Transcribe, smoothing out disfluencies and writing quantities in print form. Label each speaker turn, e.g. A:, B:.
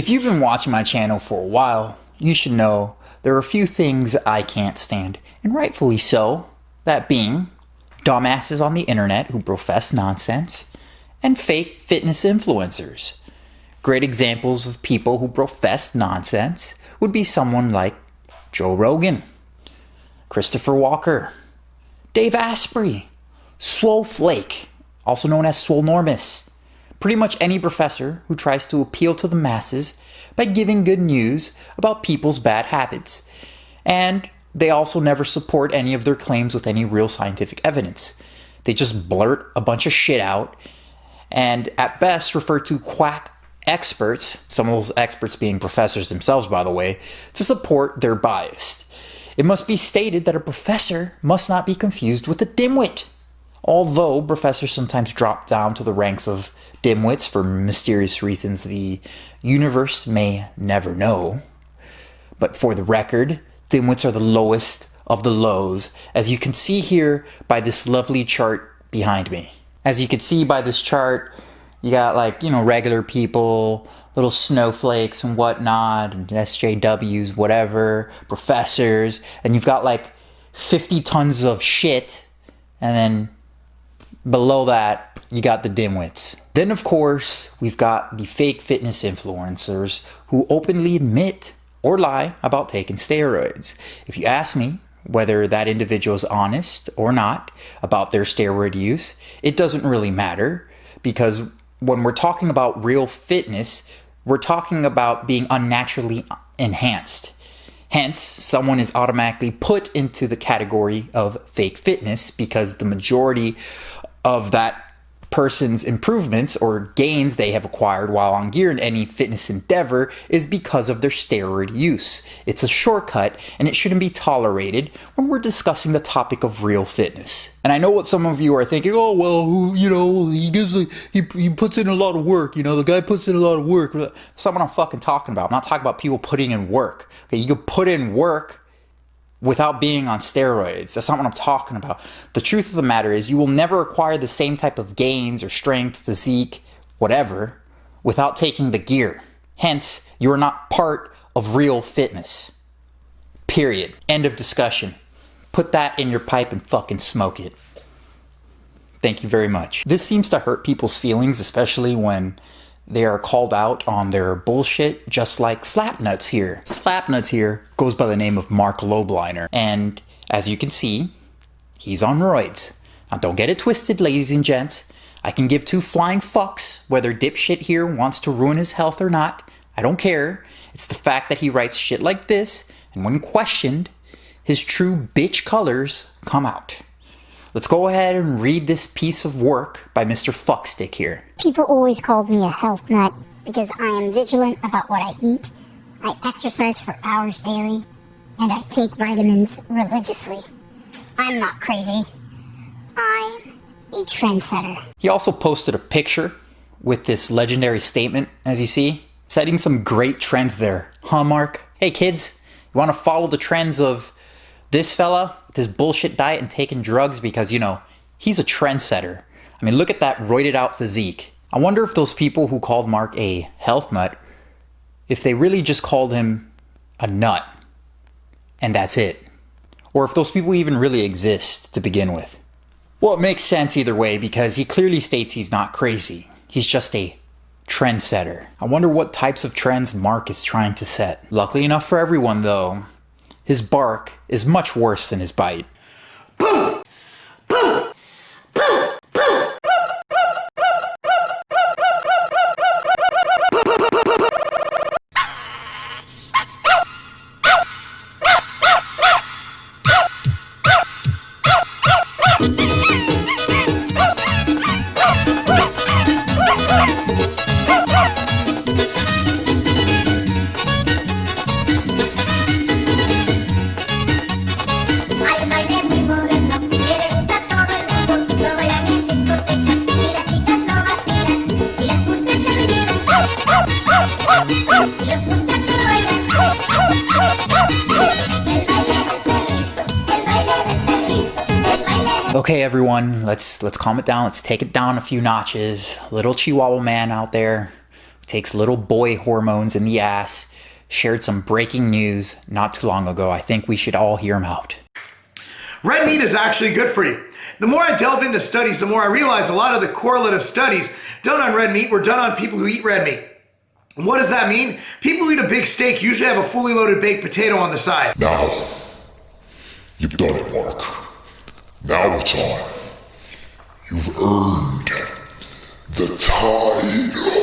A: If you've been watching my channel for a while, you should know there are a few things I can't stand, and rightfully so. That being dumbasses on the internet who profess nonsense, and fake fitness influencers. Great examples of people who profess nonsense would be someone like Joe Rogan, Christopher Walker, Dave Asprey, Swole Flake, also known as Swolenormous. Pretty much any professor who tries to appeal to the masses by giving good news about people's bad habits. And they also never support any of their claims with any real scientific evidence. They just blurt a bunch of shit out and at best refer to quack experts, some of those experts being professors themselves by the way, to support their bias. It must be stated that a professor must not be confused with a dimwit. Although professors sometimes drop down to the ranks of dimwits for mysterious reasons the universe may never know. But for the record, dimwits are the lowest of the lows, as you can see here by this lovely chart behind me. As you can see by this chart, you got regular people, little snowflakes and whatnot, and SJWs, whatever, professors, and you've got 50 tons of shit, and then below that, you got the dimwits. Then, of course, we've got the fake fitness influencers who openly admit or lie about taking steroids. If you ask me whether that individual is honest or not about their steroid use, it doesn't really matter, because when we're talking about real fitness, we're talking about being unnaturally enhanced. Hence, someone is automatically put into the category of fake fitness because the majority of that person's improvements or gains they have acquired while on gear in any fitness endeavor is because of their steroid use. It's a shortcut and it shouldn't be tolerated when we're discussing the topic of real fitness. And I know what some of you are thinking, oh well, he puts in a lot of work, the guy puts in a lot of work. That's not what I'm fucking talking about. I'm not talking about people putting in work. Okay, you could put in work without being on steroids. That's not what I'm talking about. The truth of the matter is you will never acquire the same type of gains or strength, physique, whatever, without taking the gear. Hence, you are not part of real fitness. Period. End of discussion. Put that in your pipe and fucking smoke it. Thank you very much. This seems to hurt people's feelings, especially when they are called out on their bullshit, just like Slapnuts here. Slapnuts here goes by the name of Marc Lobliner, and as you can see, he's on roids. Now don't get it twisted, ladies and gents. I can give two flying fucks whether dipshit here wants to ruin his health or not. I don't care. It's the fact that he writes shit like this, and when questioned, his true bitch colors come out. Let's go ahead and read this piece of work by Mr. Fuckstick here.
B: People always called me a health nut because I am vigilant about what I eat, I exercise for hours daily, and I take vitamins religiously. I'm not crazy. I'm a trendsetter.
A: He also posted a picture with this legendary statement, as you see, setting some great trends there. Huh, Mark? Hey kids, you want to follow the trends of this fella with his bullshit diet and taking drugs because, he's a trendsetter. I mean, look at that roided out physique. I wonder if those people who called Mark a health nut, if they really just called him a nut and that's it. Or if those people even really exist to begin with. Well, it makes sense either way because he clearly states he's not crazy. He's just a trendsetter. I wonder what types of trends Mark is trying to set. Luckily enough for everyone though, his bark is much worse than his bite. Okay, everyone, let's calm it down. Let's take it down a few notches. Little Chihuahua man out there takes little boy hormones in the ass, shared some breaking news not too long ago. I think we should all hear him out.
C: Red meat is actually good for you. The more I delve into studies, the more I realize a lot of the correlative studies done on red meat were done on people who eat red meat. And what does that mean? People who eat a big steak usually have a fully loaded baked potato on the side.
D: Now, you've done it, Mark. Now it's on. You've earned the title.